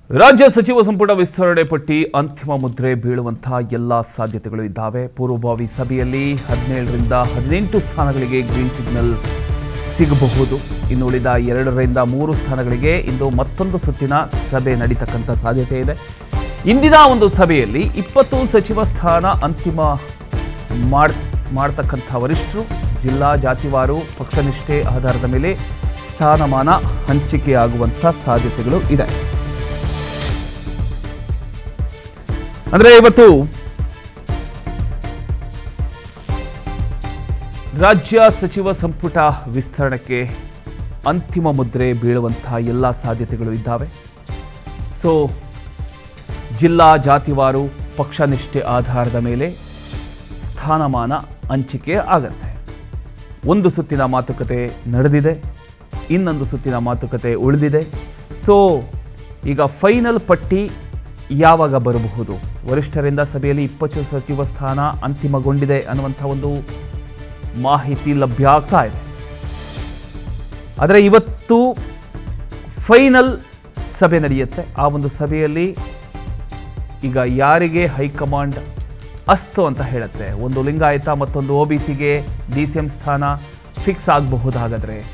ರಾಜ್ಯ ಸಚಿವ ಸಂಪುಟ ವಿಸ್ತರಣೆ ಪಟ್ಟಿ ಅಂತಿಮ ಮುದ್ರೆ ಬೀಳುವಂತಹ ಎಲ್ಲ ಸಾಧ್ಯತೆಗಳು ಇದ್ದಾವೆ. ಪೂರ್ವಭಾವಿ ಸಭೆಯಲ್ಲಿ 17ರಿಂದ 18 ಸ್ಥಾನಗಳಿಗೆ ಗ್ರೀನ್ ಸಿಗ್ನಲ್ ಸಿಗಬಹುದು. ಇನ್ನು ಉಳಿದ 2ರಿಂದ 3 ಸ್ಥಾನಗಳಿಗೆ ಇಂದು ಮತ್ತೊಂದು ಸುತ್ತಿನ ಸಭೆ ನಡೀತಕ್ಕಂಥ ಸಾಧ್ಯತೆ ಇದೆ. ಇಂದಿನ ಒಂದು ಸಭೆಯಲ್ಲಿ 20 ಸಚಿವ ಸ್ಥಾನ ಅಂತಿಮ ಮಾಡತಕ್ಕಂಥ ವರಿಷ್ಠರು ಜಿಲ್ಲಾ ಜಾತಿವಾರು ಪಕ್ಷನಿಷ್ಠೆ ಆಧಾರದ ಮೇಲೆ ಸ್ಥಾನಮಾನ ಹಂಚಿಕೆಯಾಗುವಂಥ ಸಾಧ್ಯತೆಗಳು ಇದೆ. ಅಂದರೆ ಇವತ್ತು ರಾಜ್ಯ ಸಚಿವ ಸಂಪುಟ ವಿಸ್ತರಣೆಗೆ ಅಂತಿಮ ಮುದ್ರೆ ಬೀಳುವಂತಹ ಎಲ್ಲ ಸಾಧ್ಯತೆಗಳು ಇದ್ದಾವೆ. ಸೊ ಜಿಲ್ಲಾ ಜಾತಿವಾರು ಪಕ್ಷನಿಷ್ಠೆ ಆಧಾರದ ಮೇಲೆ ಸ್ಥಾನಮಾನ ಹಂಚಿಕೆ ಆಗತ್ತೆ. ಒಂದು ಸುತ್ತಿನ ಮಾತುಕತೆ ನಡೆದಿದೆ, ಇನ್ನೊಂದು ಸುತ್ತಿನ ಮಾತುಕತೆ ಉಳಿದಿದೆ. ಸೊ ಈಗ ಫೈನಲ್ ಪಟ್ಟಿ ಯಾವಾಗ ಬರಬಹುದು? ವರಿಷ್ಠರಿಂದ ಸಭೆಯಲ್ಲಿ 20 ಸಚಿವ ಸ್ಥಾನ ಅಂತಿಮಗೊಂಡಿದೆ ಅನ್ನುವಂಥ ಒಂದು ಮಾಹಿತಿ ಲಭ್ಯ ಆಗ್ತಾ ಇದೆ. ಆದರೆ ಇವತ್ತು ಫೈನಲ್ ಸಭೆ ನಡೆಯುತ್ತೆ. ಆ ಒಂದು ಸಭೆಯಲ್ಲಿ ಈಗ ಯಾರಿಗೆ ಹೈಕಮಾಂಡ್ ಅಸ್ತು ಅಂತ ಹೇಳುತ್ತೆ. ಒಂದು ಲಿಂಗಾಯತ ಮತ್ತೊಂದು OBCಗೆ DCM ಸ್ಥಾನ ಫಿಕ್ಸ್ ಆಗಬಹುದಾಗಾದ್ರೆ